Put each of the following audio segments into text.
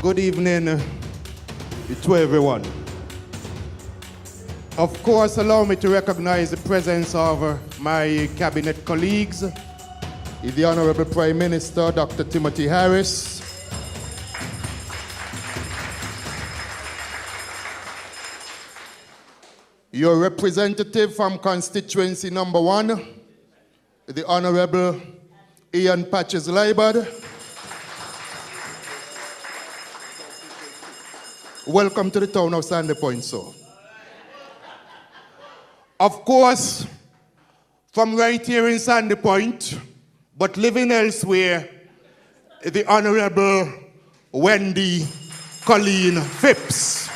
Good evening to everyone. Of course, allow me to recognize the presence of my cabinet colleagues, the Honorable Prime Minister, Dr. Timothy Harris, your representative from Constituency number 1, the Honorable Ian Patches-Libard. Welcome to the town of Sandy Point, sir. Of course, from right here in Sandy Point, but living elsewhere, the Honorable Wendy Colleen Phipps,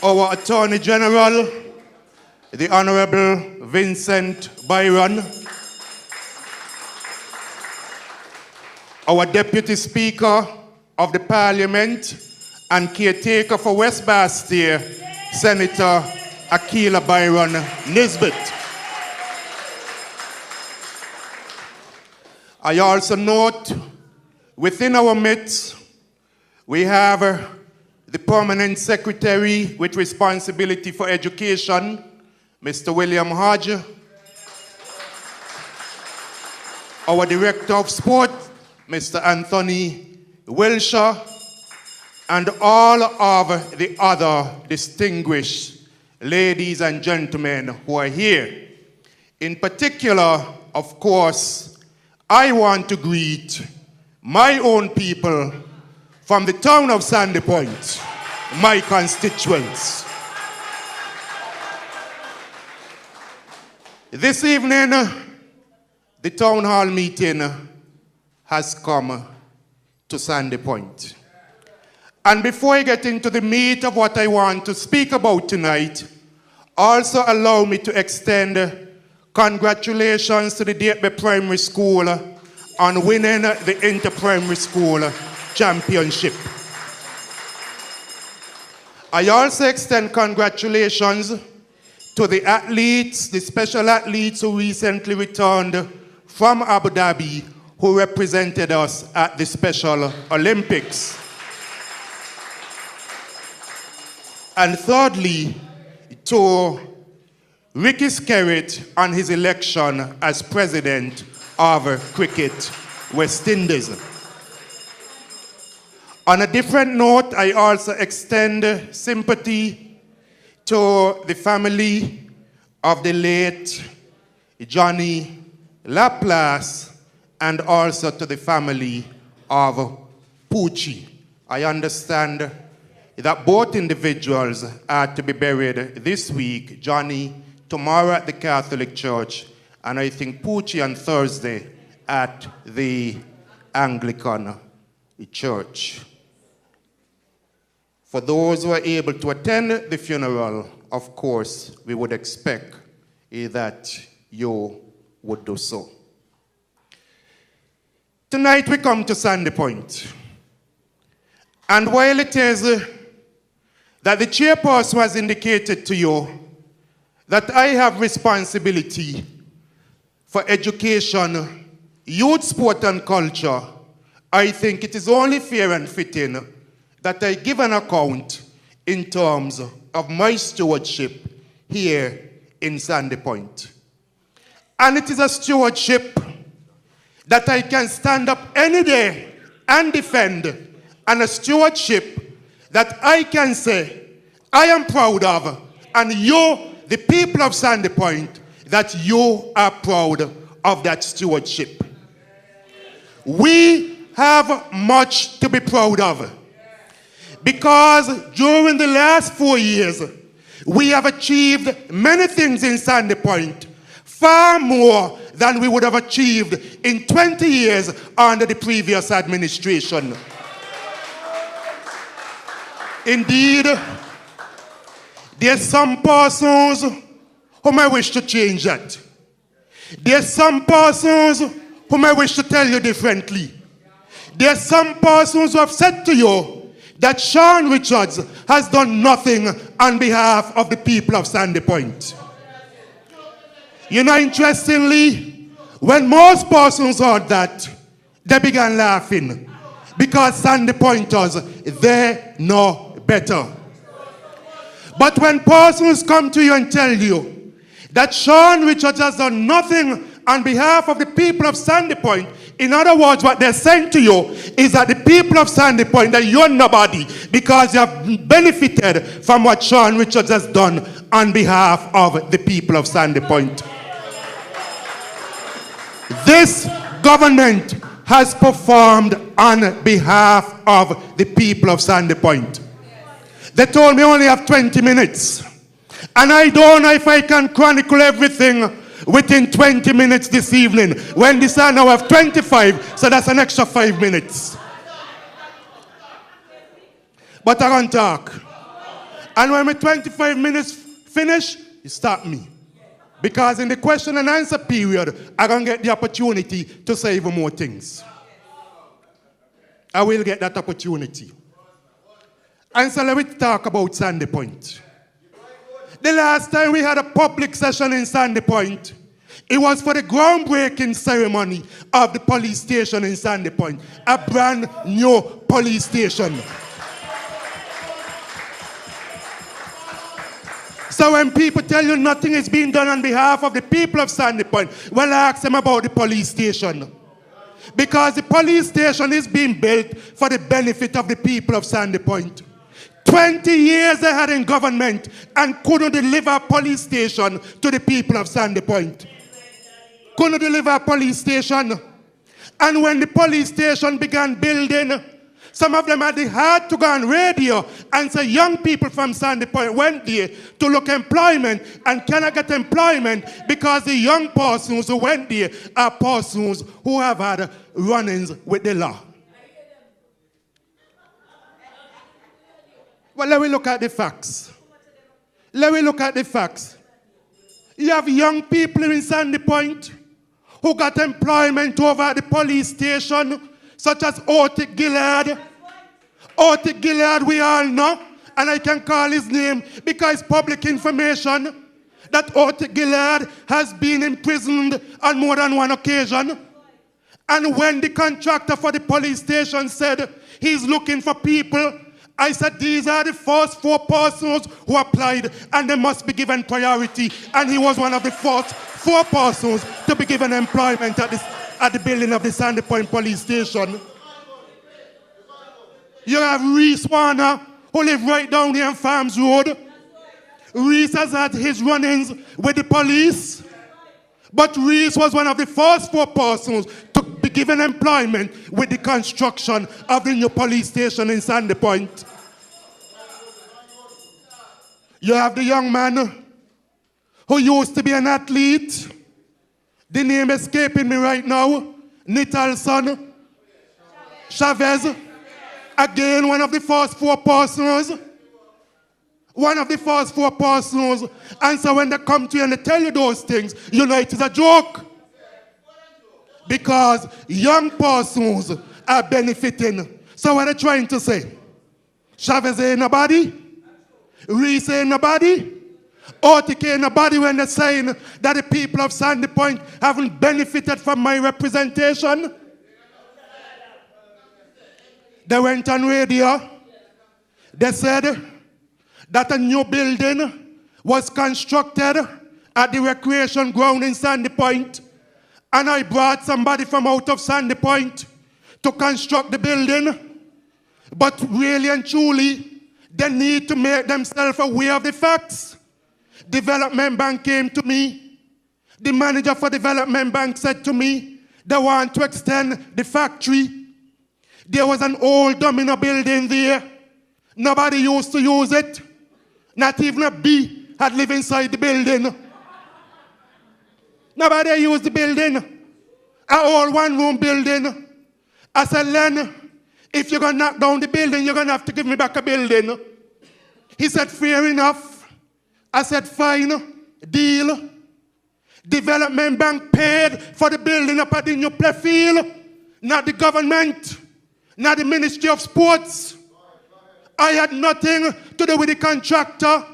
our Attorney General, the Honorable Vincent Byron, our Deputy Speaker of the Parliament and caretaker for West Bastille, Senator Akila Byron Nisbet. I also note within our midst we have the Permanent Secretary with responsibility for education, Mr. William Hodge, our Director of Sport, Mr. Anthony Wilshire, and all of the other distinguished ladies and gentlemen who are here. In particular, of course, I want to greet my own people from the town of Sandy Point, my constituents. This evening, the town hall meeting has come to Sandy Point. And before I get into the meat of what I want to speak about tonight, also allow me to extend congratulations to the Dateby Primary School on winning the Inter-Primary School Championship. I also extend congratulations to the athletes, the special athletes who recently returned from Abu Dhabi, who represented us at the Special Olympics. And thirdly, to Ricky Skerritt on his election as president of Cricket West Indies. On a different note, I also extend sympathy to the family of the late Johnny Laplace and also to the family of Poochie. I understand that both individuals are to be buried this week, Johnny tomorrow at the Catholic Church, and I think Poochie on Thursday at the Anglican Church. For those who are able to attend the funeral, of course, we would expect that you would do so. Tonight we come to Sandy Point. And while it is that the chairperson has indicated to you that I have responsibility for education, youth, sport, and culture, I think it is only fair and fitting that I give an account in terms of my stewardship here in Sandy Point. And it is a stewardship that I can stand up any day and defend, and a stewardship that I can say I am proud of, and you, the people of Sandy Point, that you are proud of that stewardship. We have much to be proud of, because during the last 4 years, we have achieved many things in Sandy Point, far more than we would have achieved in 20 years under the previous administration. Indeed, there's some persons whom I wish to change that. There's some persons whom I wish to tell you differently. There's some persons who have said to you that Shawn Richards has done nothing on behalf of the people of Sandy Point. You know, interestingly, when most persons heard that, they began laughing. because Sandy Pointers, they know better. But when persons come to you and tell you that Shawn Richards has done nothing on behalf of the people of Sandy Point, in other words, what they're saying to you is that the people of Sandy Point, that you're nobody because you have benefited from what Shawn Richards has done on behalf of the people of Sandy Point. This government has performed on behalf of the people of Sandy Point. They told me I only have 20 minutes. And I don't know if I can chronicle everything within 20 minutes this evening. When this I now have 25, so that's an extra 5 minutes. But I'm going to talk. And when my 25 minutes finish, you stop me. Because in the question and answer period, I'm going to get the opportunity to say even more things. I will get that opportunity. And so let me talk about Sandy Point. The last time we had a public session in Sandy Point, it was for the groundbreaking ceremony of the police station in Sandy Point. A brand new police station. So when people tell you nothing is being done on behalf of the people of Sandy Point, well, I ask them about the police station. Because the police station is being built for the benefit of the people of Sandy Point. 20 years they had in government and couldn't deliver a police station to the people of Sandy Point. Couldn't deliver a police station. And when the police station began building, some of them had the heart to go on radio and say young people from Sandy Point went there to look employment and cannot get employment because the young persons who went there are persons who have had run-ins with the law. Well, let me look at the facts. Let me look at the facts. You have young people in Sandy Point who got employment over at the police station, such as Otik Gillard. Otik Gillard, we all know, and I can call his name because it's public information, that Otik Gillard has been imprisoned on more than one occasion. And when the contractor for the police station said he's looking for people, I said these are the first 4 persons who applied and they must be given priority. And he was one of the first 4 persons to be given employment at the building of the Sandy Point police station. You have Reese Warner, who lives right down here on Farms Road. Reese has had his run-ins with the police. But Reese was one of the first 4 persons to be given employment with the construction of the new police station in Sandy Point. You have the young man who used to be an athlete. The name escaping me right now. Nitalson Chavez. Again, one of the first 4 persons. One of the first 4 persons. And so when they come to you and they tell you those things, you know it is a joke. Because young persons are benefiting. So what are they trying to say? Chavez ain't nobody? Reese ain't nobody? Otik ain't nobody when they're saying that the people of Sandy Point haven't benefited from my representation? They went on radio. They said that a new building was constructed at the recreation ground in Sandy Point. And I brought somebody from out of Sandy Point to construct the building. But really and truly, they need to make themselves aware of the facts. Development Bank came to me. The manager for Development Bank said to me, they want to extend the factory. There was an old domino building there. Nobody used to use it. Not even a bee had lived inside the building. Nobody used the building. An old one-room building. I said, Len, if you're going to knock down the building, you're going to have to give me back a building. He said, fair enough. I said, fine, deal. Development Bank paid for the building up at the new play field. Not the government. Not the Ministry of Sports. I had nothing to do with the contractor.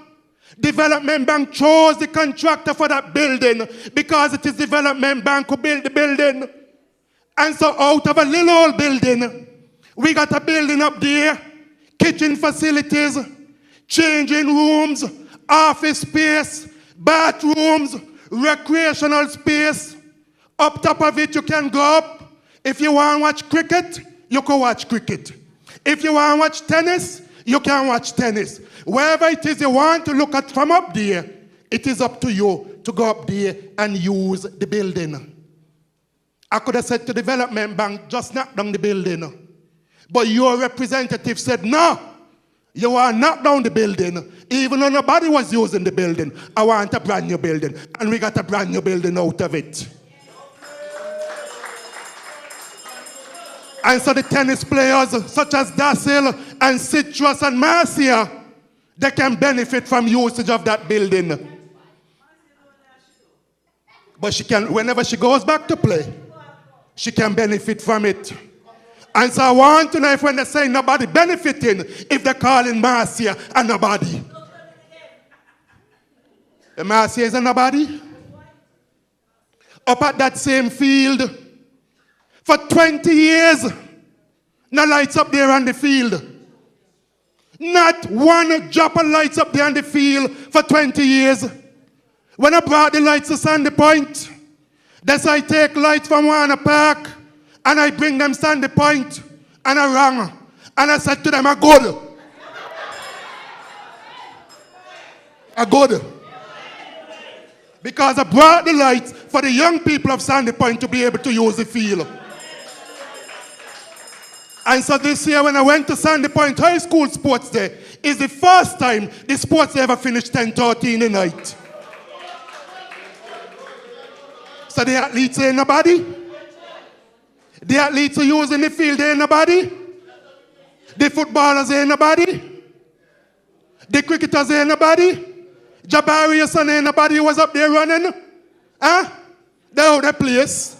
Development Bank chose the contractor for that building because it is Development Bank who built the building. And so out of a little old building, We got a building up there, kitchen facilities, changing rooms, office space, bathrooms, recreational space. Up top of it, you can go up. If you want to watch cricket, you can watch cricket. If you want to watch tennis, you can watch tennis. Wherever it is you want to look at from up there, it is up to you to go up there and use the building. I could have said to the development bank, just knock down the building. But your representative said, no, you want to knock down the building. Even though nobody was using the building, I want a brand new building. And we got a brand new building out of it. And so the tennis players, such as Dasil and Citrus and Marcia, they can benefit from usage of that building. But she can, whenever she goes back to play, she can benefit from it. And so I want to know if when they say nobody benefiting, if they're calling Marcia a nobody. Marcia is a nobody. Up at that same field, for 20 years, no lights up there on the field. Not one drop of lights up there on the field for 20 years. When I brought the lights to Sandy Point, that's I take lights from Warner Park and I bring them Sandy Point and I rang. And I said to them, I'm good. I'm good. Because I brought the lights for the young people of Sandy Point to be able to use the field. And so this year when I went to Sandy Point High School Sports Day, is the first time the sports day ever finished 10:30 in the night. So the athletes ain't nobody. The athletes are using the field ain't nobody. The footballers ain't nobody. The cricketers ain't nobody. Jabari's son ain't nobody who was up there running. Huh? They're out of place.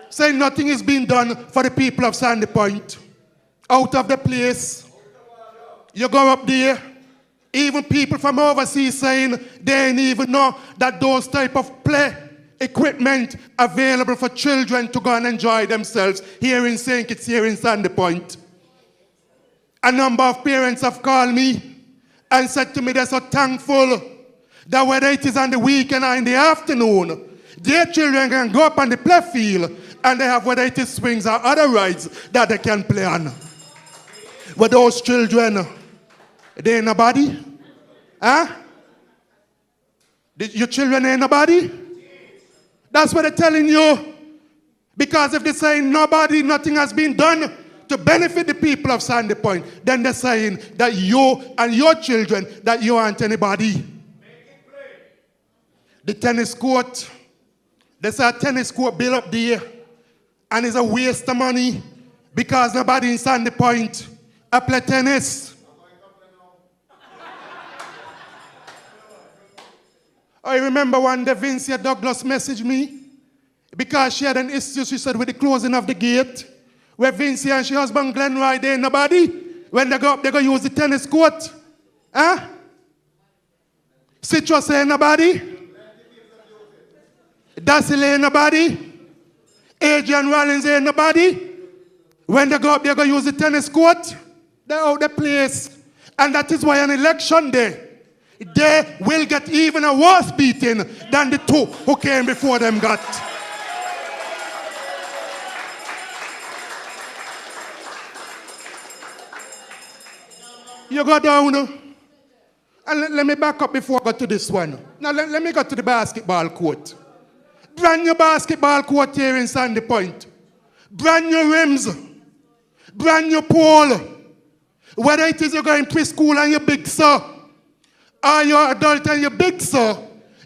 Saying nothing is being done for the people of Sandy Point. Out of the place. You go up there, even people from overseas saying they ain't even know that those type of play equipment available for children to go and enjoy themselves here in St. Kitts, here in Sandy Point. A number of parents have called me and said to me they're so thankful that whether it is on the weekend or in the afternoon, their children can go up on the play field and they have whether it is swings or other rides that they can play on. But those children, they ain't nobody? Huh? Your children ain't nobody? That's what they're telling you. Because if they're saying nobody, nothing has been done to benefit the people of Sandy Point, then they're saying that you and your children, that you aren't anybody. The tennis court, there's a tennis court built up there, and it's a waste of money because nobody in Sandy Point play tennis. I remember one day Vincia Douglas messaged me because she had an issue, she said, with the closing of the gate, where Vincia and her husband Glenn Roy, they ain't nobody. When they go up, they go use the tennis court. Huh? Citrus ain't nobody. Dasil ain't nobody. Adrian Rollins ain't nobody. When they go up, they go use the tennis court. They're out the place. And that is why on election day, they will get even a worse beating than the two who came before them got. You go down, and let me back up before I go to this one. Now let me go to the basketball court. Brand new basketball court here in Sandy Point. Brand new rims. Brand new pole. Whether it is you're going preschool and you're big sir, or you're adult and you're big sir,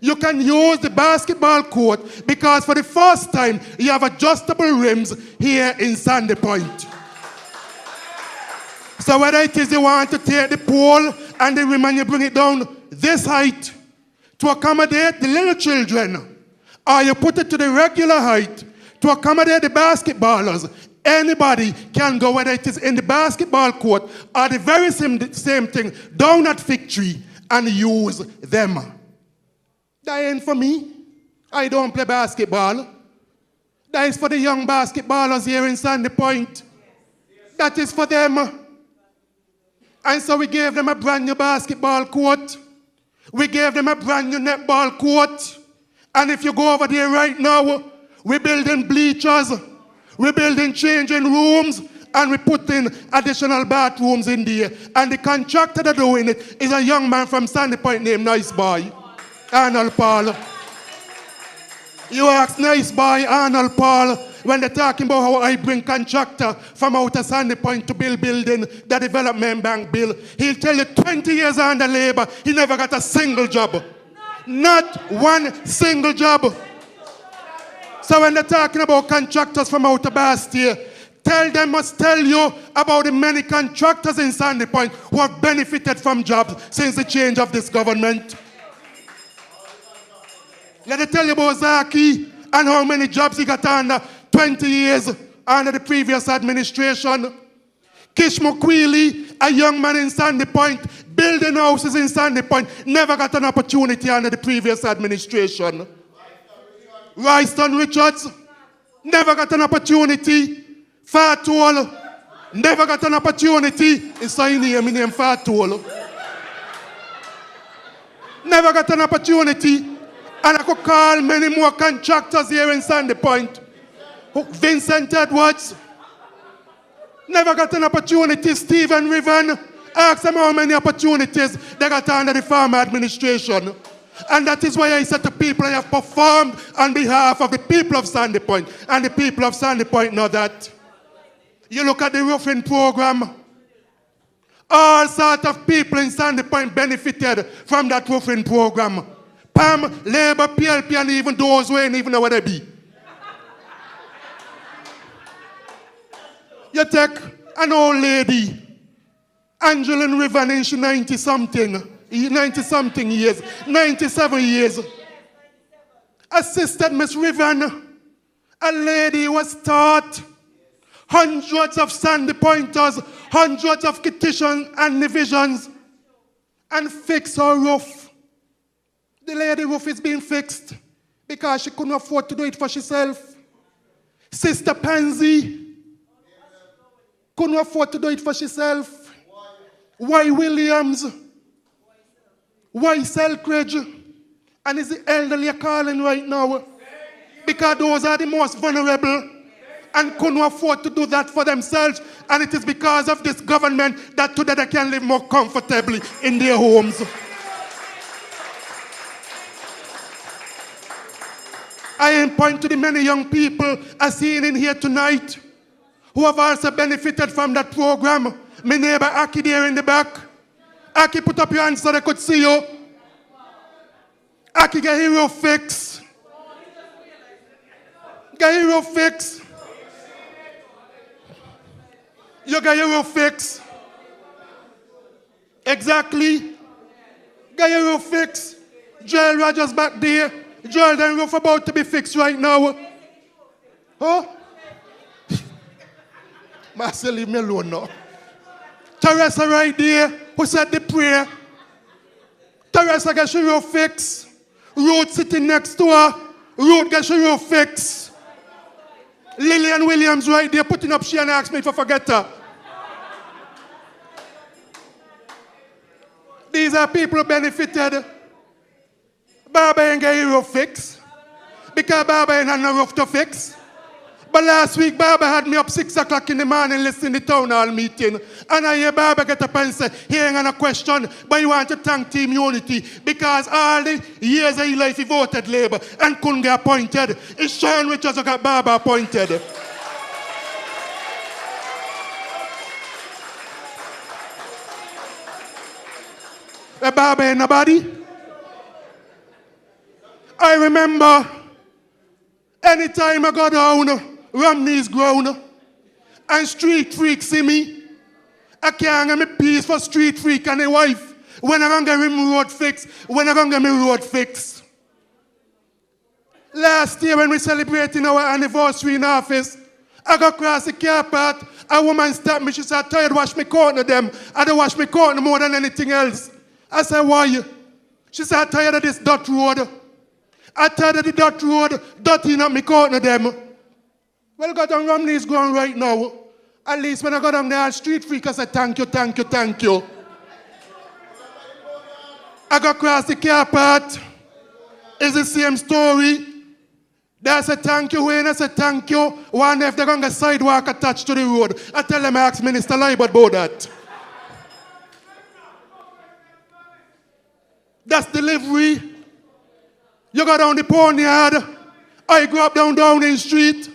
you can use the basketball court because for the first time you have adjustable rims here in Sandy Point. So whether it is you want to take the pole and the rim and you bring it down this height to accommodate the little children, or you put it to the regular height to accommodate the basketballers, anybody can go, whether it is in the basketball court or the very same thing down at Fig Tree, and use them. That ain't for me. I don't play basketball. That is for the young basketballers here in Sandy Point. That is for them. And so we gave them a brand new basketball court. We gave them a brand new netball court. And if you go over there right now, we're building bleachers, we're building changing rooms, and we put in additional bathrooms in there. And the contractor that's doing it is a young man from Sandy Point named Nice Boy, Arnold Paul. You ask Nice Boy, Arnold Paul, when they're talking about how I bring contractor from out of Sandy Point to build building, the development bank bill, he'll tell you 20 years under labor, he never got a single job. Not one single job. So when they're talking about contractors from out of Bastia, must tell you about the many contractors in Sandy Point who have benefited from jobs since the change of this government. Let me tell you about Zaki and how many jobs he got under 20 years under the previous administration. Kish Mukwili, a young man in Sandy Point, building houses in Sandy Point, never got an opportunity under the previous administration. Royston Richards, never got an opportunity. Fatul, never got an opportunity. It's a name Fatul. Never got an opportunity. And I could call many more contractors here in Sandy Point. Vincent Edwards, never got an opportunity. Stephen Riven, ask them how many opportunities they got under the farmer administration. And that is why I said to people, I have performed on behalf of the people of Sandy Point. And the people of Sandy Point know that. You look at the roofing program, all sorts of people in Sandy Point benefited from that roofing program. PAM, Labour, PLP, and even those who ain't even know where they be. You take an old lady, Angeline Riven, and she 90-something years, 97 years. Assisted Miss Riven, a lady who was taught hundreds of Sandy Pointers, hundreds of petitions and divisions, and fix her roof. The lady roof is being fixed because she couldn't afford to do it for herself. Sister Pansy couldn't afford to do it for herself. Y. Williams, Y. Selkridge, and is the elderly calling right now because those are the most vulnerable and couldn't afford to do that for themselves. And it is because of this government that today they can live more comfortably in their homes. I point to the many young people I seen in here tonight who have also benefited from that program. My neighbor Aki there in the back. Aki, put up your hands so they could see you. Aki, get hero fix. Get hero fix. You got your fix. Exactly. Got your fix. Joel Rogers back there. Joel and roof about to be fixed right now. Huh? Marcel, leave me alone now. Teresa right there, who said the prayer. Teresa got your roof fixed. Ruth sitting next to her. Ruth got your roof fixed. Lillian Williams right there putting up she and asked me if I forget her. These are people who benefited. Baba ain't got a roof fix because Baba ain't had no roof to fix. But last week, Baba had me up 6 o'clock in the morning listening to the town hall meeting. And I hear Baba get up and say, he ain't got no question, but he want to thank Team Unity because all the years of his life he voted Labour and couldn't get appointed. It's Shawn Richards who got Baba appointed. Baba ain't nobody. I remember anytime I go down Romney's ground and street freaks see me, I can't get me peace for street freak and a wife. When I gonna get me road fixed? When I gonna get me road fixed? Last year when we celebrating our anniversary in office, I go across the car path, a woman stopped me, she said, I'm tired wash me corner them. I don't wash me corner more than anything else. I said, why? She said, I'm tired of this dirt road. I tired of the dirt road, dirty in up me corner them. Well, God and Romney is going right now. At least when I go down there, street freak, I say thank you, thank you, thank you. I go across the car park. It's the same story. They say thank you, Wayne. I say thank you. One if they're going to get sidewalk attached to the road. I tell them I ask Minister Liebert about that. That's delivery. You go down the Pony Yard. I grew up down Downing Street.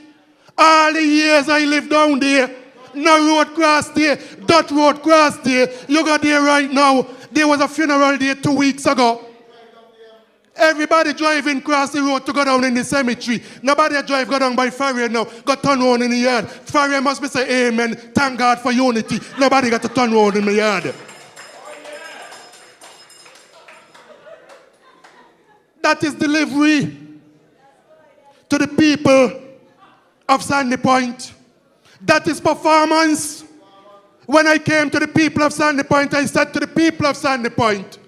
All the years I lived down there. No road cross there. That road cross there. You go there right now. There was a funeral there 2 weeks ago. Everybody driving across the road to go down in the cemetery. Nobody drive go down by Farrier now. Got turn around in the yard. Farrier must be say amen. Thank God for unity. Nobody got to turn around in the yard. That is delivery to the people of Sandy Point. That is performance. When I came to the people of Sandy Point, I said to the people of Sandy Point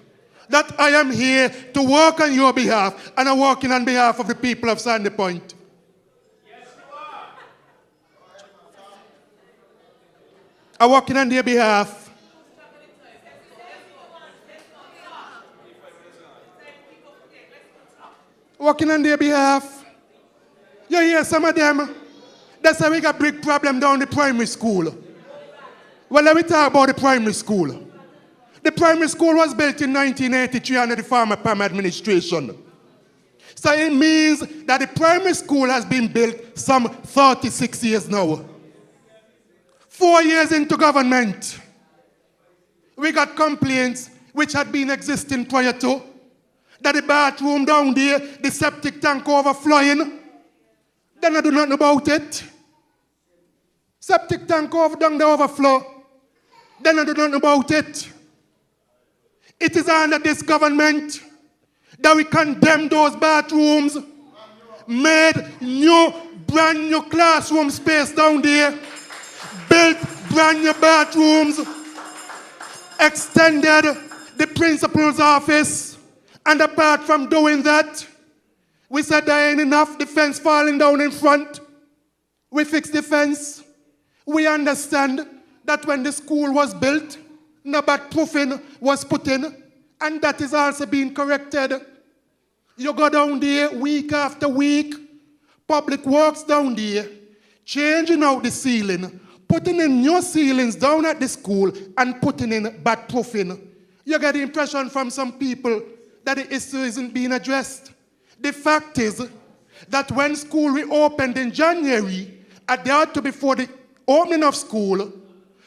that I am here to work on your behalf, and I'm working on behalf of the people of Sandy Point. Yes, you are. I'm working on their behalf. Working on their behalf. You hear some of them? That's why we got big problem down the primary school. Well, let me talk about the primary school. The primary school was built in 1983 under the former PAM administration. So it means that the primary school has been built some 36 years now. 4 years into government, we got complaints which had been existing prior to, that the bathroom down there, the septic tank overflowing. Then I do nothing about it. Septic tank down the overflow. Then I do nothing about it. It is under this government that we condemn those bathrooms, made brand new classroom space down there, built brand new bathrooms, extended the principal's office, and apart from doing that, we said there ain't enough, the fence falling down in front. We fixed the fence. We understand that when the school was built, no proofing was put in, and that is also being corrected. You go down there week after week, public works down there, changing out the ceiling, putting in new ceilings down at the school, and putting in bad proofing. You get the impression from some people that the issue isn't being addressed. The fact is that when school reopened in January, a day or two before the opening of school,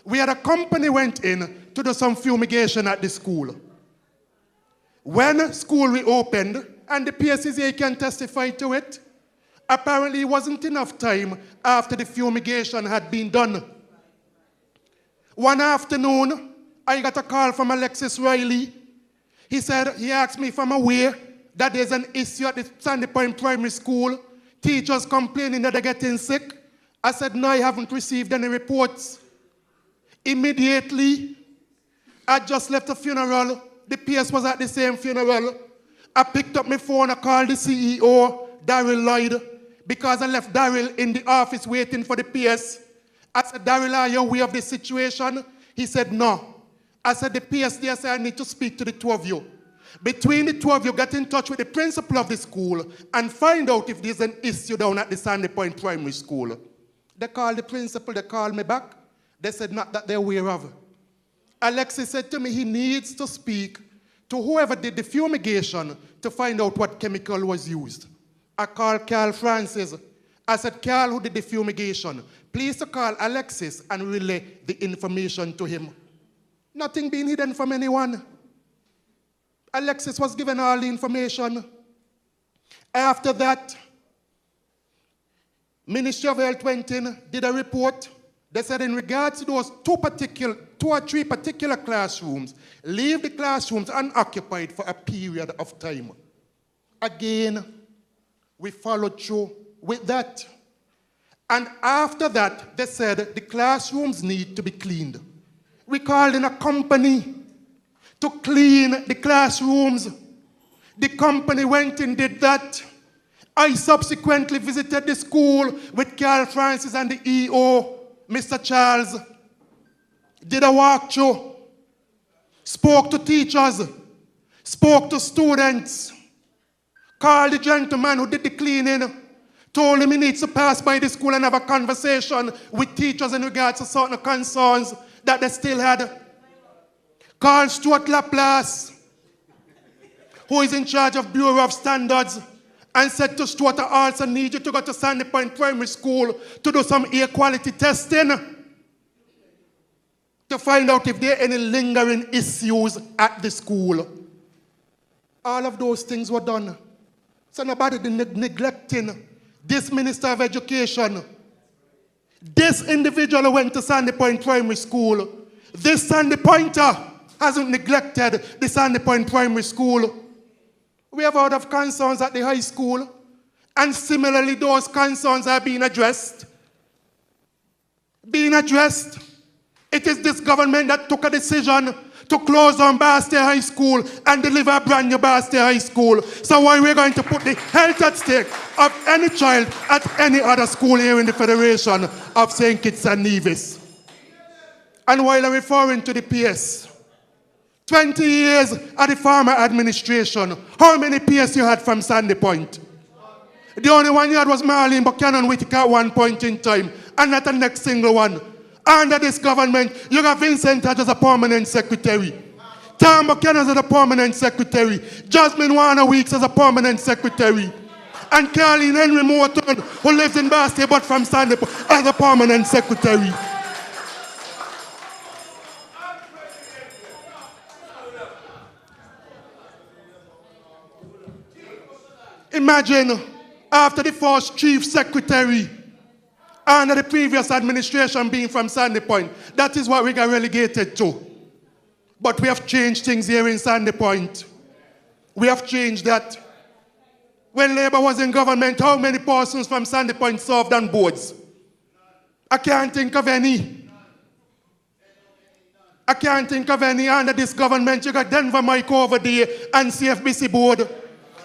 we had a company went in to do some fumigation at the school. When school reopened, and the PSCA can testify to it, apparently it wasn't enough time after the fumigation had been done. One afternoon, I got a call from Alexis Riley. He asked me if I'm aware that there's an issue at the Sandy Point Primary School, teachers complaining that they're getting sick. I said, no, I haven't received any reports. Immediately, I just left a funeral. The PS was at the same funeral. I picked up my phone, I called the CEO, Daryl Lloyd, because I left Daryl in the office waiting for the PS. I said, Daryl, are you aware of the situation? He said, no. I said, the PS there said, I need to speak to the two of you. Between the two of you, get in touch with the principal of the school and find out if there's an issue down at the Sandy Point Primary School. They called the principal, they called me back. They said not that they're aware of. Alexis said to me he needs to speak to whoever did the fumigation to find out what chemical was used. I called Carl Francis. I said, Carl, who did the fumigation, please to call Alexis and relay the information to him. Nothing being hidden from anyone. Alexis was given all the information. After that, Ministry of Health went in, did a report. They said in regards to those two or three particular classrooms, leave the classrooms unoccupied for a period of time. Again, we followed through with that. And after that, they said the classrooms need to be cleaned. We called in a company to clean the classrooms. The company went and did that. I subsequently visited the school with Carl Francis and the EO Mr. Charles, did a walkthrough, spoke to teachers, spoke to students, called the gentleman who did the cleaning, told him he needs to pass by the school and have a conversation with teachers in regards to certain concerns that they still had. Called Stuart Laplace, who is in charge of Bureau of Standards, and said to Stuart, I also need you to go to Sandy Point Primary School to do some air quality testing to find out if there are any lingering issues at the school. All of those things were done. So nobody neglecting this Minister of Education. This individual who went to Sandy Point Primary School. This Sandy Pointer hasn't neglected the Sandy Point Primary School. We have heard of concerns at the high school, and similarly those concerns are being addressed. It is this government that took a decision to close down Barstow High School and deliver a brand new Barstow High School. So why are we going to put the health at stake of any child at any other school here in the Federation of St. Kitts and Nevis? And while I'm referring to the PS, 20 years at the former administration, how many PS you had from Sandy Point? The only one you had was Marlene Buchanan Whitaker at one point in time, and not the next single one. Under this government, you got Vincent Hodge as a permanent secretary. Tom Buchanan as a permanent secretary. Jasmine Warner Weeks as a permanent secretary. And Caroline Henry Morton, who lives in Barstow but from Sandy Point, as a permanent secretary. Imagine after the first chief secretary under the previous administration being from Sandy Point. That is what we got relegated to. But we have changed things here in Sandy Point. We have changed that. When Labour was in government, how many persons from Sandy Point served on boards? I can't think of any. Under this government. You got Denver Mike over there and CFBC board.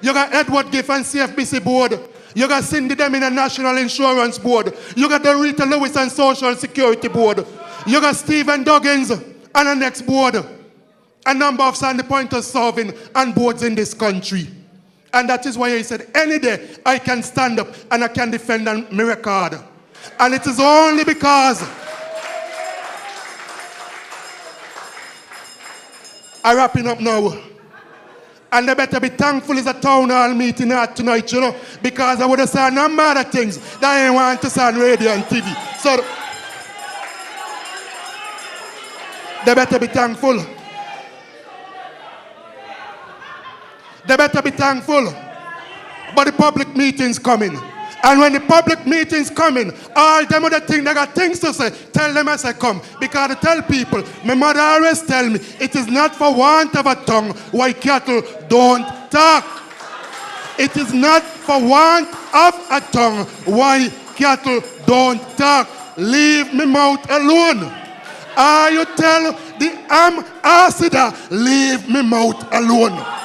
You got Edward Giff and CFBC board. You got Cindy Deming and National Insurance Board. You got the Rita Lewis and Social Security Board. You got Stephen Duggins and the next board. A number of Sandy Pointers serving on boards in this country. And that is why I said, any day I can stand up and I can defend my record. And it is only because I'm wrapping up now. And they better be thankful it's a town hall meeting tonight, you know, because I would have said a number of other things that I didn't want to say on radio and TV. So they better be thankful. They better be thankful. But the public meeting's coming. And when the public meeting's coming, all them other things, they got things to say, tell them as I come. Because I tell people, my mother always tell me, it is not for want of a tongue why cattle don't talk. It is not for want of a tongue why cattle don't talk. Leave me mouth alone. Or you tell the ambassador, leave me mouth alone.